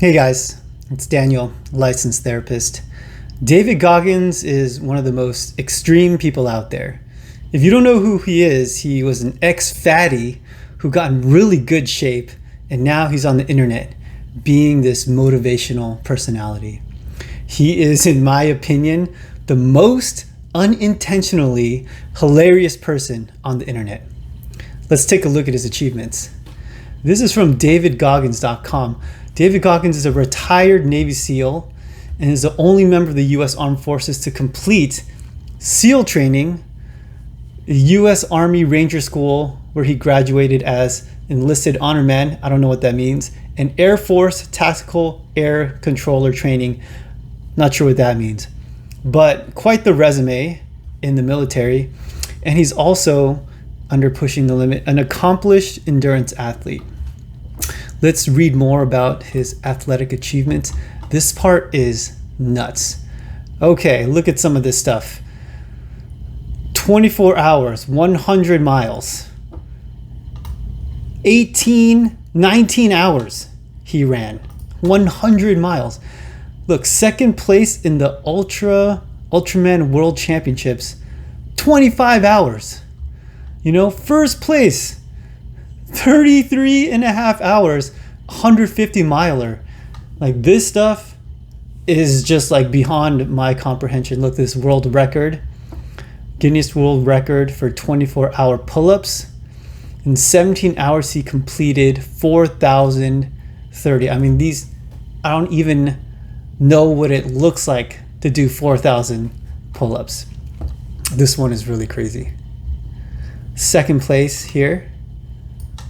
Hey guys, it's Daniel, licensed therapist. David Goggins is one of the most extreme people out there. If you don't know who he is, he was an ex-fatty who got in really good shape, and now he's on the internet being this motivational personality. He is, in my opinion, the most unintentionally hilarious person on the internet. Let's take a look at his achievements. This is from davidgoggins.com. David Goggins is a retired Navy SEAL and is the only member of the U.S. Armed Forces to complete SEAL training, the U.S. Army Ranger School, where he graduated as enlisted honor man. I don't know what that means. And Air Force Tactical Air Controller training. Not sure what that means. But quite the resume in the military. And he's also, under pushing the limit, an accomplished endurance athlete. Let's read more about his athletic achievements. This part is nuts. Okay, look at some of this stuff. 24 hours, 100 miles. 19 hours he ran. 100 miles. Look, second place in the Ultraman World Championships. 25 hours. First place. 33 and a half hours, 150 miler. Like, this stuff is just like beyond my comprehension. Look, this world record, Guinness World Record for 24-hour pull-ups. In 17 hours, he completed 4,030. I mean, I don't even know what it looks like to do 4,000 pull-ups. This one is really crazy. Second place here,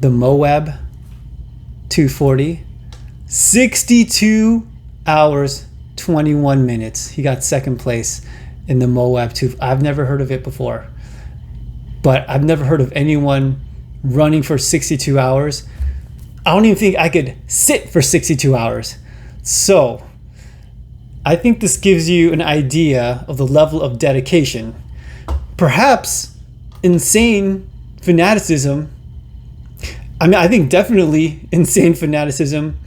the Moab 240, 62 hours, 21 minutes. He got second place in the Moab 2. I've never heard of it before, but I've never heard of anyone running for 62 hours. I don't even think I could sit for 62 hours. So I think this gives you an idea of the level of dedication. Perhaps insane fanaticism. I think definitely insane fanaticism.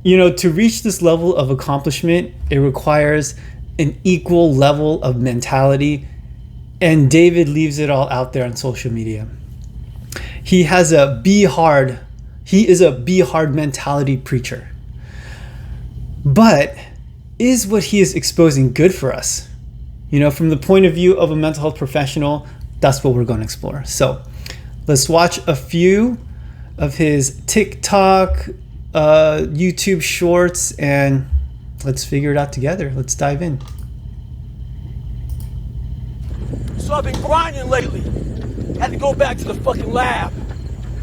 To reach this level of accomplishment, it requires an equal level of mentality. And David leaves it all out there on social media. He is a be hard mentality preacher. But is what he is exposing good for us? From the point of view of a mental health professional, that's what we're going to explore. So let's watch a few of his TikTok, YouTube shorts, and let's figure it out together. Let's dive in. So I've been grinding lately. Had to go back to the fucking lab,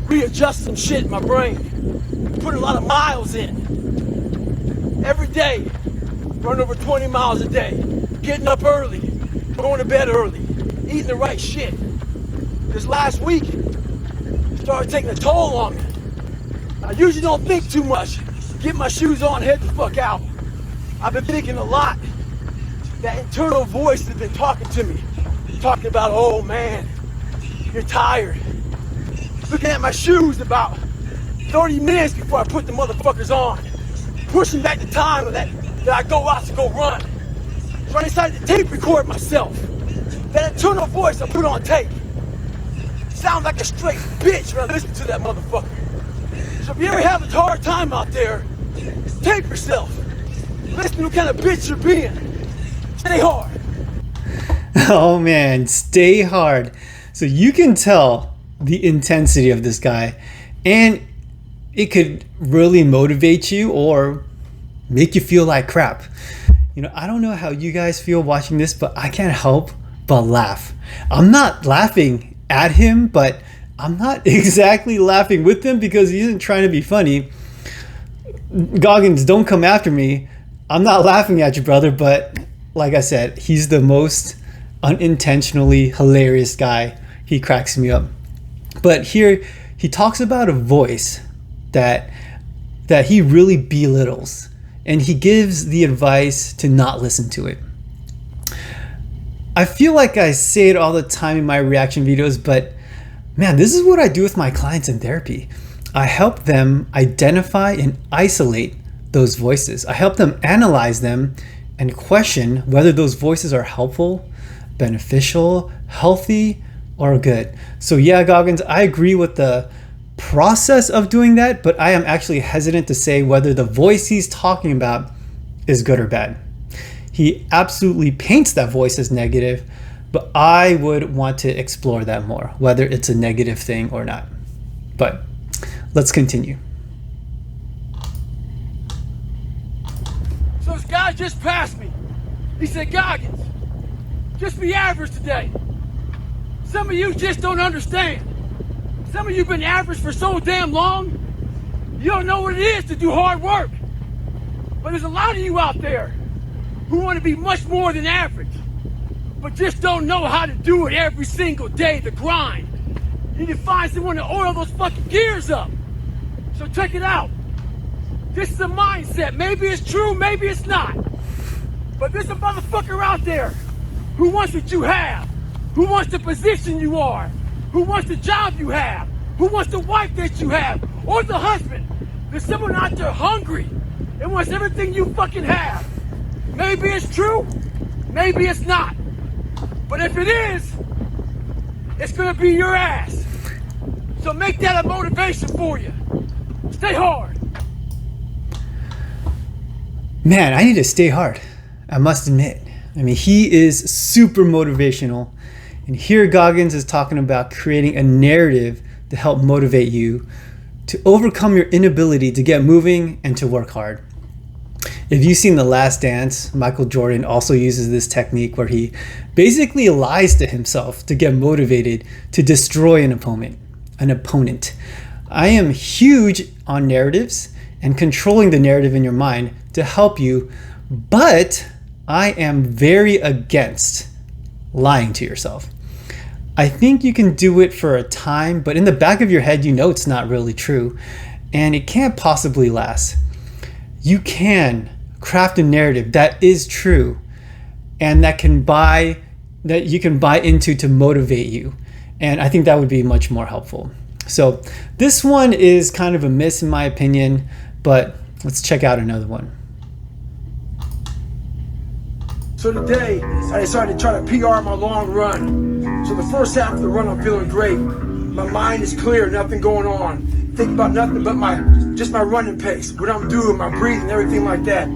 readjust some shit in my brain, put a lot of miles in. Every day, run over 20 miles a day, getting up early, going to bed early, eating the right shit. This last week, started taking a toll on me. I usually don't think too much. Get my shoes on, head the fuck out. I've been thinking a lot. That internal voice has been talking to me. Talking about, oh man, you're tired. Looking at my shoes about 30 minutes before I put the motherfuckers on. Pushing back the time that I go out to go run. So I decided to tape record myself. That internal voice I put on tape. Sounds like a straight bitch when I listen to that motherfucker. So if you ever have a hard time out there, tape yourself. Listen to what kind of bitch you're being. Stay hard. Oh man, stay hard. So you can tell the intensity of this guy, and it could really motivate you or make you feel like crap. I don't know how you guys feel watching this, but I can't help but laugh. I'm not laughing at him, but I'm not exactly laughing with him because he isn't trying to be funny. Goggins, don't come after me. I'm not laughing at you, brother, but like I said, he's the most unintentionally hilarious guy. He cracks me up. But here he talks about a voice that he really belittles, and he gives the advice to not listen to it. I feel like I say it all the time in my reaction videos, but man, this is what I do with my clients in therapy. I help them identify and isolate those voices. I help them analyze them and question whether those voices are helpful, beneficial, healthy, or good. So yeah, Goggins, I agree with the process of doing that, but I am actually hesitant to say whether the voice he's talking about is good or bad. He absolutely paints that voice as negative, but I would want to explore that more, whether it's a negative thing or not. But let's continue. So this guy just passed me. He said, Goggins, just be average today. Some of you just don't understand. Some of you been average for so damn long, you don't know what it is to do hard work. But there's a lot of you out there who want to be much more than average, but just don't know how to do it every single day, the grind. You need to find someone to oil those fucking gears up. So check it out. This is a mindset. Maybe it's true, maybe it's not. But there's a motherfucker out there who wants what you have, who wants the position you are, who wants the job you have, who wants the wife that you have, or the husband. There's someone out there hungry and wants everything you fucking have. Maybe it's true, maybe it's not. But if it is, it's gonna be your ass. So make that a motivation for you. Stay hard. Man, I need to stay hard, I must admit. I mean, he is super motivational. And here Goggins is talking about creating a narrative to help motivate you to overcome your inability to get moving and to work hard. If you've seen The Last Dance, Michael Jordan also uses this technique where he basically lies to himself to get motivated to destroy an opponent. I am huge on narratives and controlling the narrative in your mind to help you, but I am very against lying to yourself. I think you can do it for a time, but in the back of your head, you know it's not really true, and it can't possibly last. You can craft a narrative that is true and that you can buy into to motivate you, and I think that would be much more helpful. So this one is kind of a miss in my opinion, but let's check out another one. So today, I decided to try to PR my long run. So the first half of the run, I'm feeling great. My mind is clear, nothing going on. Think about nothing but my running pace, what I'm doing, my breathing, everything like that.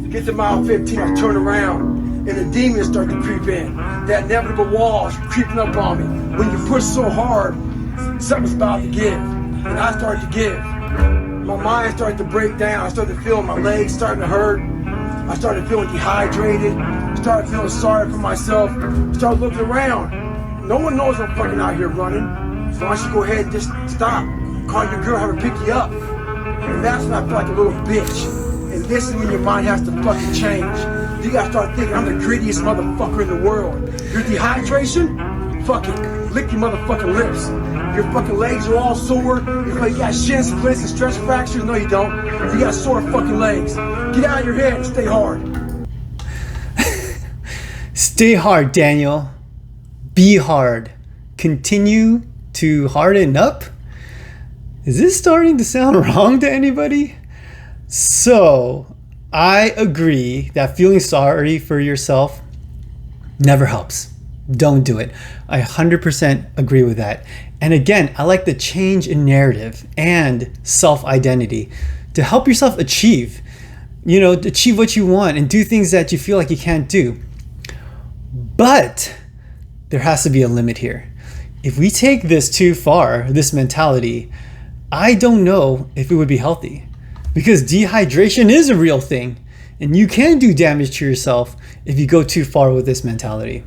Get to mile 15, I turn around, and the demons start to creep in. That inevitable wall is creeping up on me. When you push so hard, something's about to give. And I started to give. My mind started to break down. I started to feel my legs starting to hurt. I started feeling dehydrated. Started feeling sorry for myself. Started looking around. No one knows I'm fucking out here running. So why don't you go ahead and just stop? Call your girl, have her pick you up. And that's when I feel like a little bitch. And this is when your mind has to fucking change. You gotta start thinking, I'm the grittiest motherfucker in the world. Your dehydration? Fuck it. Lick your motherfucking lips. Your fucking legs are all sore. You got shin splints and stress fractures. No, you don't. You got sore fucking legs. Get out of your head and stay hard. Stay hard, Daniel. Be hard. Continue to harden up. Is this starting to sound wrong to anybody? So, I agree that feeling sorry for yourself never helps. Don't do it. I 100% agree with that. And again, I like the change in narrative and self-identity to help yourself achieve what you want and do things that you feel like you can't do. But there has to be a limit here. If we take this too far, this mentality, I don't know if it would be healthy, because dehydration is a real thing and you can do damage to yourself if you go too far with this mentality.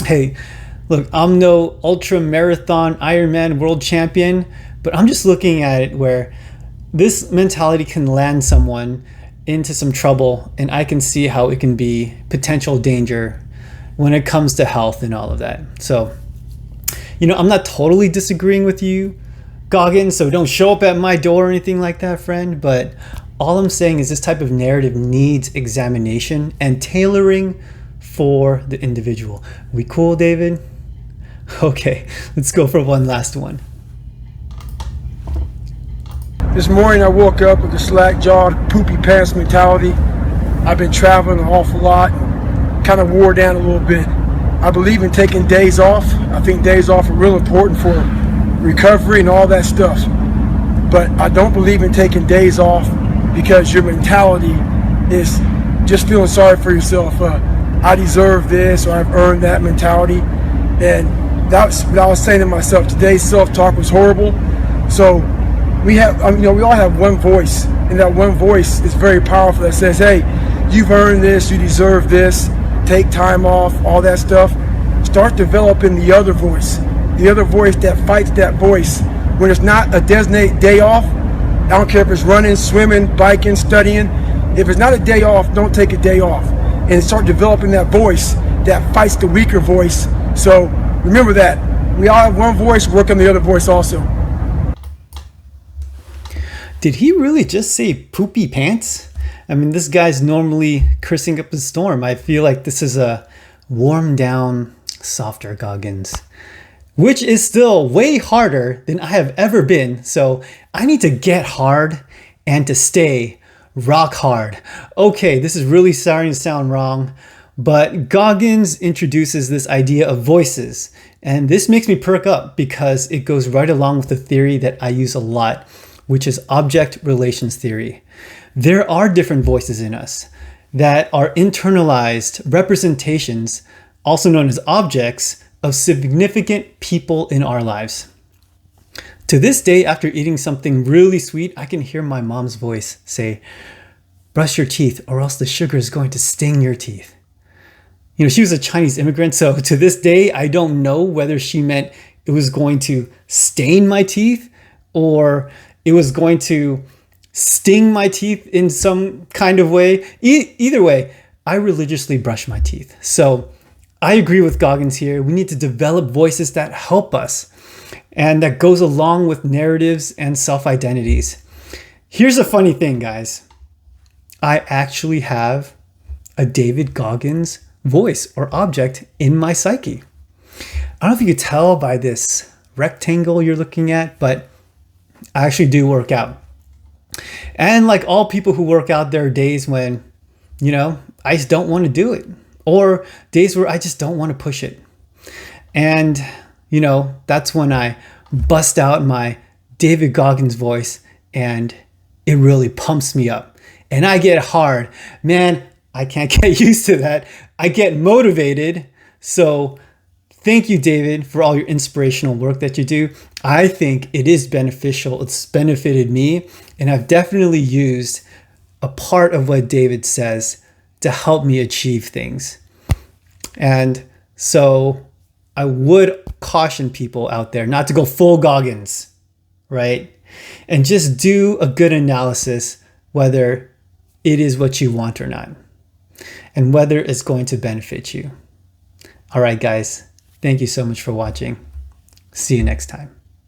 Hey, look, I'm no ultra marathon Ironman world champion, but I'm just looking at it where this mentality can land someone into some trouble, and I can see how it can be potential danger when it comes to health and all of that. So, I'm not totally disagreeing with you, Goggins, so don't show up at my door or anything like that, friend, but all I'm saying is this type of narrative needs examination and tailoring for the individual. We cool, David? Okay, let's go for one last one. This morning I woke up with a slack-jawed, poopy pants mentality. I've been traveling an awful lot and kind of wore down a little bit. I believe in taking days off. I think days off are real important for recovery and all that stuff. But I don't believe in taking days off because your mentality is just feeling sorry for yourself. I deserve this, or I've earned that mentality. And that's what I was saying to myself. Today's self-talk was horrible. So we all have one voice, and that one voice is very powerful. That says, "Hey, you've earned this. You deserve this. Take time off." All that stuff. Start developing the other voice that fights that voice. When it's not a designated day off, I don't care if it's running, swimming, biking, studying. If it's not a day off, don't take a day off. And start developing that voice that fights the weaker voice. So remember that. We all have one voice, work on the other voice also. Did he really just say poopy pants? I mean, this guy's normally cursing up a storm. I feel like this is a warm down, softer Goggins, which is still way harder than I have ever been. So I need to get hard and to stay rock hard. Okay, this is really starting to sound wrong, but Goggins introduces this idea of voices. And this makes me perk up because it goes right along with the theory that I use a lot, which is object relations theory. There are different voices in us that are internalized representations, also known as objects, of significant people in our lives. To this day, after eating something really sweet, I can hear my mom's voice say, "Brush your teeth or else the sugar is going to sting your teeth." You know, she was a Chinese immigrant, so to this day, I don't know whether she meant it was going to stain my teeth or it was going to sting my teeth in some kind of way. Either way, I religiously brush my teeth. So I agree with Goggins here. We need to develop voices that help us and that goes along with narratives and self-identities. Here's a funny thing, guys. I actually have a David Goggins voice or object in my psyche. I don't know if you could tell by this rectangle you're looking at, but I actually do work out. And like all people who work out, there are days when, I just don't want to do it, or days where I just don't want to push it. And, that's when I bust out my David Goggins voice and it really pumps me up and I get hard. Man, I can't get used to that. I get motivated. So thank you, David, for all your inspirational work that you do. I think it is beneficial. It's benefited me, and I've definitely used a part of what David says to help me achieve things. And so I would caution people out there not to go full Goggins, right? And just do a good analysis whether it is what you want or not, and whether it's going to benefit you. All right, guys. Thank you so much for watching. See you next time.